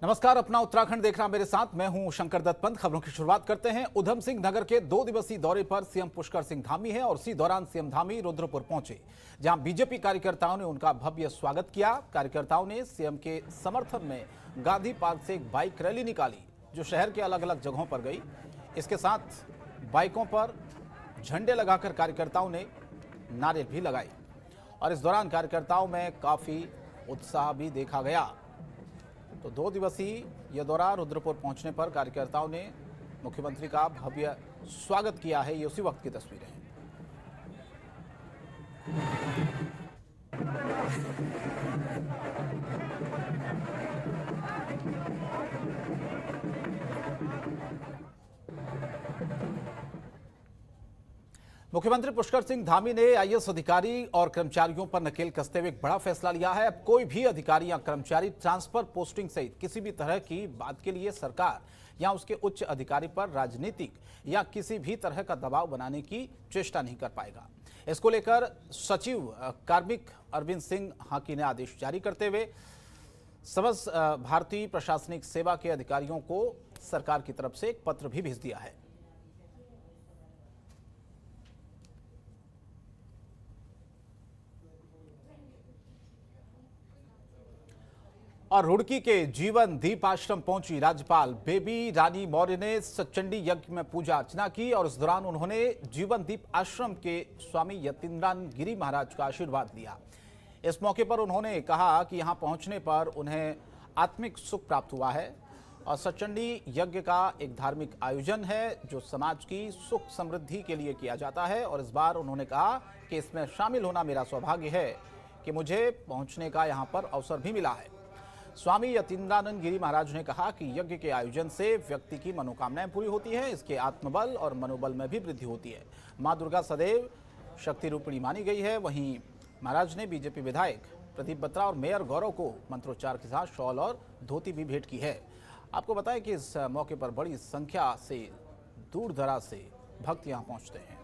नमस्कार, अपना उत्तराखंड देख रहा मेरे साथ मैं हूं शंकर दत्त पंत। खबरों की शुरुआत करते हैं। उधम सिंह नगर के 2 दिवसीय दौरे पर सीएम पुष्कर सिंह धामी है और इसी दौरान सीएम धामी रुद्रपुर पहुंचे, जहां बीजेपी कार्यकर्ताओं ने उनका भव्य स्वागत किया। कार्यकर्ताओं ने सीएम के समर्थन में गांधी पार्क से एक बाइक रैली निकाली, जो शहर के अलग अलग जगहों पर गई। इसके साथ बाइकों पर झंडे लगाकर कार्यकर्ताओं ने नारे भी लगाए और इस दौरान कार्यकर्ताओं में काफी उत्साह भी देखा गया। तो 2 दिवसीय यह दौरा रुद्रपुर पहुंचने पर कार्यकर्ताओं ने मुख्यमंत्री का भव्य स्वागत किया है। ये उसी वक्त की तस्वीरें हैं। मुख्यमंत्री पुष्कर सिंह धामी ने आईएएस अधिकारी और कर्मचारियों पर नकेल कसते हुए एक बड़ा फैसला लिया है। अब कोई भी अधिकारी या कर्मचारी ट्रांसफर, पोस्टिंग सहित किसी भी तरह की बात के लिए सरकार या उसके उच्च अधिकारी पर राजनीतिक या किसी भी तरह का दबाव बनाने की चेष्टा नहीं कर पाएगा। इसको लेकर सचिव कार्मिक अरविंद सिंह हाकी ने आदेश जारी करते हुए समस्त भारतीय प्रशासनिक सेवा के अधिकारियों को सरकार की तरफ से एक पत्र भी भेज दिया है। और रुड़की के जीवन दीप आश्रम पहुंची राज्यपाल बेबी रानी मौर्य ने सचंडी यज्ञ में पूजा अर्चना की और इस दौरान उन्होंने जीवन दीप आश्रम के स्वामी यतीन्द्रानंद गिरी महाराज का आशीर्वाद लिया। इस मौके पर उन्होंने कहा कि यहां पहुंचने पर उन्हें आत्मिक सुख प्राप्त हुआ है और सचंडी यज्ञ का एक धार्मिक आयोजन है जो समाज की सुख समृद्धि के लिए किया जाता है और इस बार उन्होंने कहा कि इसमें शामिल होना मेरा सौभाग्य है कि मुझे पहुंचने का यहाँ पर अवसर भी मिला है। स्वामी यतीन्द्रानंद गिरी महाराज ने कहा कि यज्ञ के आयोजन से व्यक्ति की मनोकामनाएं पूरी होती हैं, इसके आत्मबल और मनोबल में भी वृद्धि होती है। मां दुर्गा सदैव शक्ति रूपिणी मानी गई है। वहीं महाराज ने बीजेपी विधायक प्रदीप बत्रा और मेयर गौरव को मंत्रोच्चार के साथ शॉल और धोती भी भेंट की है। आपको बताएं कि इस मौके पर बड़ी संख्या से दूर दराज से भक्त यहाँ पहुँचते हैं।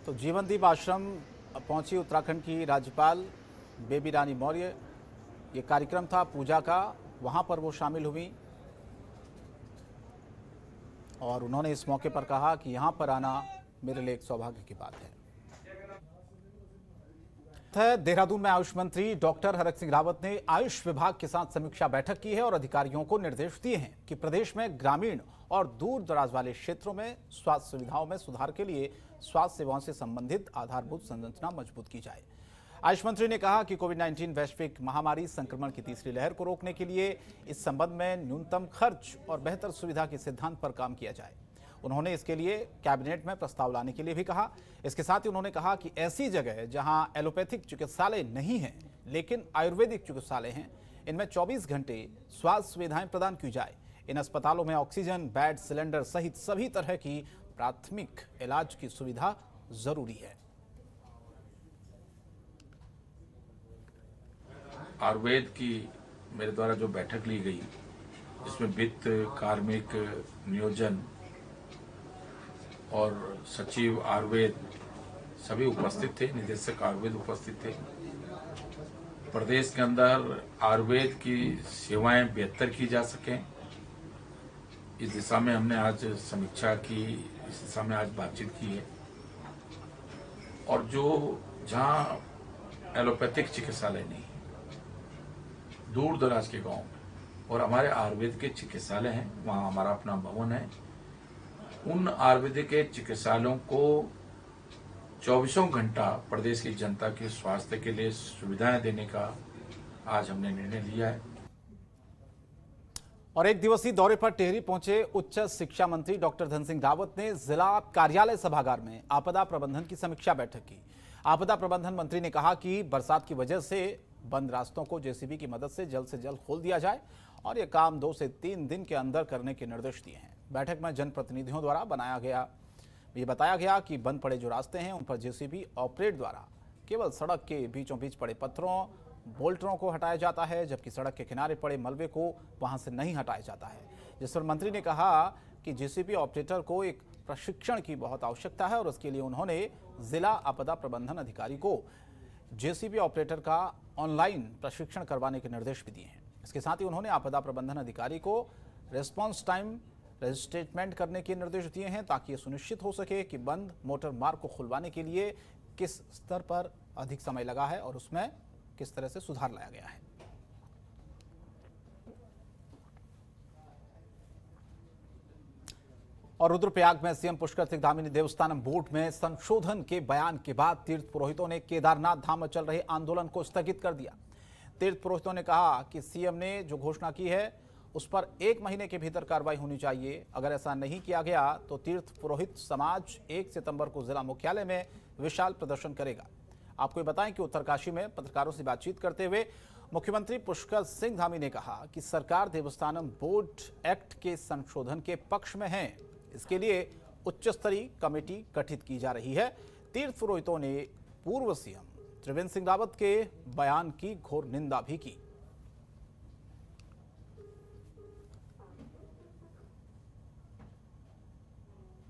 तो जीवनदीप आश्रम पहुंची उत्तराखंड की राज्यपाल बेबी रानी मौर्य। ये कार्यक्रम था पूजा का, वहां पर वो शामिल हुई और उन्होंने इस मौके पर कहा कि यहां पर आना मेरे लिए एक सौभाग्य की बात है। देहरादून में आयुष मंत्री डॉक्टर हरक सिंह रावत ने आयुष विभाग के साथ समीक्षा बैठक की है और अधिकारियों को निर्देश दिए हैं कि प्रदेश में ग्रामीण और दूर दराज वाले क्षेत्रों में स्वास्थ्य सुविधाओं में सुधार के लिए स्वास्थ्य सेवाओं से संबंधित आधारभूत संरचना मजबूत की जाए। आयुष मंत्री ने कहा कि कोविड-19 वैश्विक महामारी संक्रमण की तीसरी लहर को रोकने के लिए इस संबंध में न्यूनतम खर्च और बेहतर सुविधा के सिद्धांत पर काम किया जाए। उन्होंने इसके लिए कैबिनेट में प्रस्ताव लाने के लिए भी कहा। इसके साथ ही उन्होंने कहा कि ऐसी जगह जहां एलोपैथिक चिकित्सालय नहीं है लेकिन आयुर्वेदिक चिकित्सालय हैं, इनमें 24 घंटे स्वास्थ्य सुविधाएं प्रदान की जाए। इन अस्पतालों में ऑक्सीजन, बेड, सिलेंडर सहित सभी तरह की प्राथमिक इलाज की सुविधा जरूरी है। आयुर्वेद की मेरे द्वारा जो बैठक ली गई, इसमें वित्त, कार्मिक, नियोजन और सचिव आयुर्वेद सभी उपस्थित थे, निदेशक आयुर्वेद उपस्थित थे। प्रदेश के अंदर आयुर्वेद की सेवाएं बेहतर की जा सकें, इस दिशा में हमने आज समीक्षा की, इस दिशा में आज बातचीत की है। और जो जहां एलोपैथिक चिकित्सालय नहीं, दूर दराज के गांव में और हमारे आयुर्वेद के चिकित्सालय हैं, वहां हमारा अपना भवन है, उन आयुर्वेदिक के चिकित्सालयों को 24 घंटा प्रदेश की जनता के स्वास्थ्य के लिए सुविधाएं देने का आज हमने निर्णय लिया है। और एक दिवसीय दौरे पर टिहरी पहुंचे उच्च शिक्षा मंत्री डॉक्टर धन सिंह रावत ने जिला कार्यालय सभागार में आपदा प्रबंधन की समीक्षा बैठक की। आपदा प्रबंधन मंत्री ने कहा कि बरसात की वजह से बंद रास्तों को जेसीबी की मदद से जल्द खोल दिया जाए और यह काम 2 से 3 दिन के अंदर करने के निर्देश दिए हैं। बैठक में जनप्रतिनिधियों द्वारा ये बताया गया कि बंद पड़े जो रास्ते हैं उन पर जेसीबी ऑपरेट द्वारा केवल सड़क के बीचों बीच पड़े पत्थरों बोल्टरों को हटाया जाता है, जबकि सड़क के किनारे पड़े मलबे को वहां से नहीं हटाया जाता है। जिस पर मंत्री ने कहा कि जेसीबी ऑपरेटर को एक प्रशिक्षण की बहुत आवश्यकता है और उसके लिए उन्होंने जिला आपदा प्रबंधन अधिकारी को जेसीबी ऑपरेटर का ऑनलाइन प्रशिक्षण करवाने के निर्देश भी दिए हैं। इसके साथ ही उन्होंने आपदा प्रबंधन अधिकारी को रिस्पॉन्स टाइम रजिस्ट्रेटमेंट करने के निर्देश दिए हैं ताकि ये सुनिश्चित हो सके कि बंद मोटर मार्ग को खुलवाने के लिए किस स्तर पर अधिक समय लगा है और उसमें किस तरह से सुधार लाया गया है। और रुद्रप्रयाग में सीएम पुष्कर सिंह धामी ने देवस्थानम बोर्ड में संशोधन के बयान के बाद तीर्थ पुरोहितों ने केदारनाथ धाम में चल रहे आंदोलन को स्थगित कर दिया। तीर्थ पुरोहितों ने कहा कि सीएम ने जो घोषणा की है उस पर 1 महीने के भीतर कार्रवाई होनी चाहिए। अगर ऐसा नहीं किया गया तो तीर्थ पुरोहित समाज 1 सितंबर को जिला मुख्यालय में विशाल प्रदर्शन करेगा। आपको ये बताएं कि उत्तरकाशी में पत्रकारों से बातचीत करते हुए मुख्यमंत्री पुष्कर सिंह धामी ने कहा कि सरकार देवस्थानम बोर्ड एक्ट के संशोधन के पक्ष में है। इसके लिए उच्च स्तरीय कमेटी गठित की जा रही है। तीर्थ पुरोहितों ने पूर्व सीएम त्रिवेंद्र सिंह रावत के बयान की घोर निंदा भी की।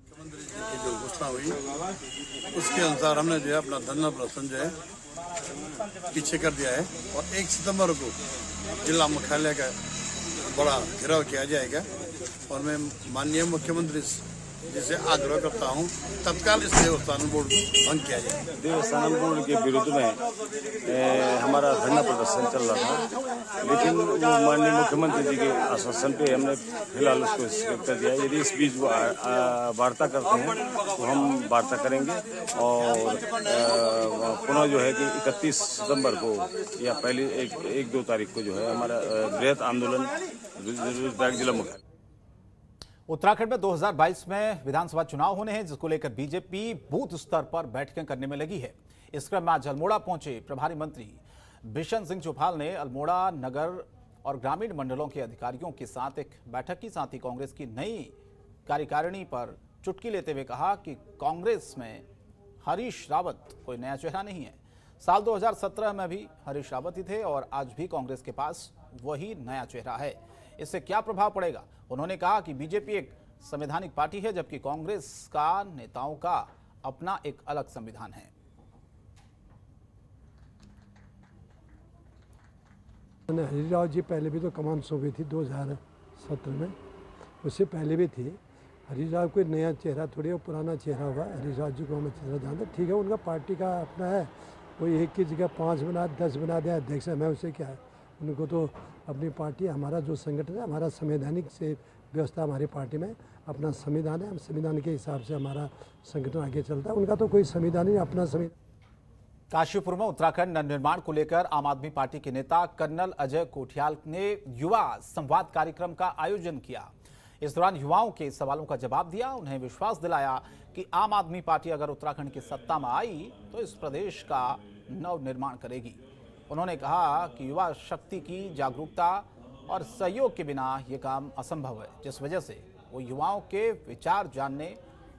मुख्यमंत्री जी की जो घोषणा हुई उसके अनुसार हमने जो है अपना धरना प्रदर्शन जो है पीछे कर दिया है और 1 सितंबर को जिला मुख्यालय का बड़ा घेराव किया जाएगा और मैं माननीय मुख्यमंत्री जिसे आग्रह करता हूं तत्काल इस देवस्थानम बोर्ड को भंग किया जाए। देवस्थानम बोर्ड के विरुद्ध में हमारा धरना प्रदर्शन चल रहा था, लेकिन वो माननीय मुख्यमंत्री जी के आश्वासन पे हमने फिलहाल उसको स्थगित कर दिया। यदि इस बीच वार्ता करते हैं तो हम वार्ता करेंगे और पुनः जो है कि 31 सितंबर को या पहली 1-2 तारीख को जो है हमारा बृहत आंदोलन जिला मुख्यालय। उत्तराखंड में 2022 में विधानसभा चुनाव होने हैं, जिसको लेकर बीजेपी बूथ स्तर पर बैठकें करने में लगी है। इस क्रम में आज अल्मोड़ा पहुंचे प्रभारी मंत्री बिशन सिंह चुफाल ने अल्मोड़ा नगर और ग्रामीण मंडलों के अधिकारियों के साथ एक बैठक की। साथ ही कांग्रेस की नई कार्यकारिणी पर चुटकी लेते हुए कहा कि कांग्रेस में हरीश रावत कोई नया चेहरा नहीं है। साल 2017 में भी हरीश रावत ही थे और आज भी कांग्रेस के पास वही नया चेहरा है। इससे क्या प्रभाव पड़ेगा? उन्होंने कहा कि बीजेपी एक संवैधानिक पार्टी है, जबकि कांग्रेस का नेताओं का अपना एक अलग संविधान है। हरीश रावत जी पहले भी तो कमान सौंपी थी 2017 में, उससे पहले भी थी। हरीश रावत कोई नया चेहरा थोड़ी है, पुराना चेहरा होगा। हरीश रावत जी को हम अच्छी तरह जानते, ठीक है, उनका पार्टी का अपना है। कोई एक की जगह 5 बना 10 बना दे अध्यक्ष है, मैं उससे क्या है। उनको तो अपनी पार्टी, हमारा जो संगठन है, हमारा संवैधानिक से व्यवस्था हमारी पार्टी में अपना संविधान है। हम संविधान के हिसाब से हमारा संगठन आगे चलता है। उनका तो कोई संविधान नहीं, अपना संविधान। काशीपुर में उत्तराखंड नवनिर्माण को लेकर आम आदमी पार्टी के नेता कर्नल अजय कोठियाल ने युवा संवाद कार्यक्रम का आयोजन किया। इस दौरान युवाओं के सवालों का जवाब दिया, उन्हें विश्वास दिलाया कि आम आदमी पार्टी अगर उत्तराखंड की सत्ता में आई तो इस प्रदेश का नवनिर्माण करेगी। उन्होंने कहा कि युवा शक्ति की जागरूकता और सहयोग के बिना ये काम असंभव है, जिस वजह से वो युवाओं के विचार जानने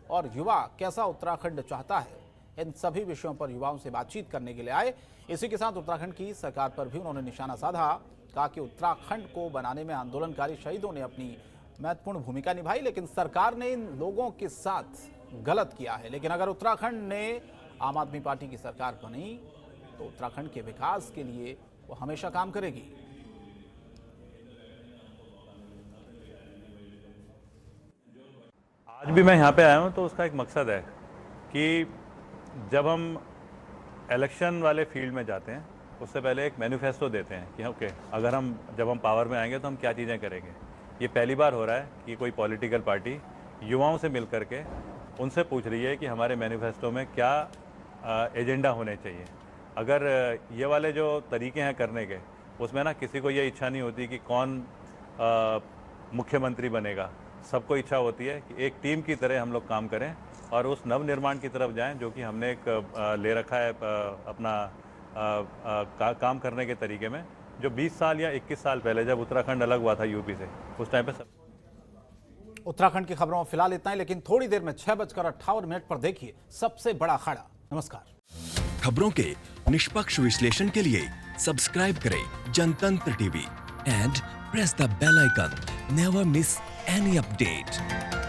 और युवा कैसा उत्तराखंड चाहता है, इन सभी विषयों पर युवाओं से बातचीत करने के लिए आए। इसी के साथ उत्तराखंड की सरकार पर भी उन्होंने निशाना साधा। कहा कि उत्तराखंड को बनाने में आंदोलनकारी शहीदों ने अपनी महत्वपूर्ण भूमिका निभाई, लेकिन सरकार ने इन लोगों के साथ गलत किया है। लेकिन अगर उत्तराखंड ने आम आदमी पार्टी की सरकार बनी तो उत्तराखंड के विकास के लिए वो हमेशा काम करेगी। आज भी मैं यहाँ पे आया हूँ तो उसका एक मकसद है कि जब हम इलेक्शन वाले फील्ड में जाते हैं उससे पहले एक मैनिफेस्टो देते हैं कि ओके, अगर जब हम पावर में आएंगे तो हम क्या चीज़ें करेंगे। ये पहली बार हो रहा है कि कोई पॉलिटिकल पार्टी युवाओं से मिल करके उनसे पूछ रही है कि हमारे मैनिफेस्टो में क्या एजेंडा होने चाहिए। अगर ये वाले जो तरीके हैं करने के, उसमें ना किसी को ये इच्छा नहीं होती कि कौन मुख्यमंत्री बनेगा। सबको इच्छा होती है कि एक टीम की तरह हम लोग काम करें और उस नवनिर्माण की तरफ जाएं जो कि हमने एक ले रखा है अपना काम करने के तरीके में, जो 20 साल या 21 साल पहले जब उत्तराखंड अलग हुआ था यूपी से, उस टाइम पे सब। उत्तराखंड की खबरों में फिलहाल इतना ही, लेकिन थोड़ी देर में 6:58 पर देखिए सबसे बड़ा अखाड़ा। नमस्कार। खबरों के निष्पक्ष विश्लेषण के लिए सब्सक्राइब करें Jantantra TV and press the bell icon. Never miss any update.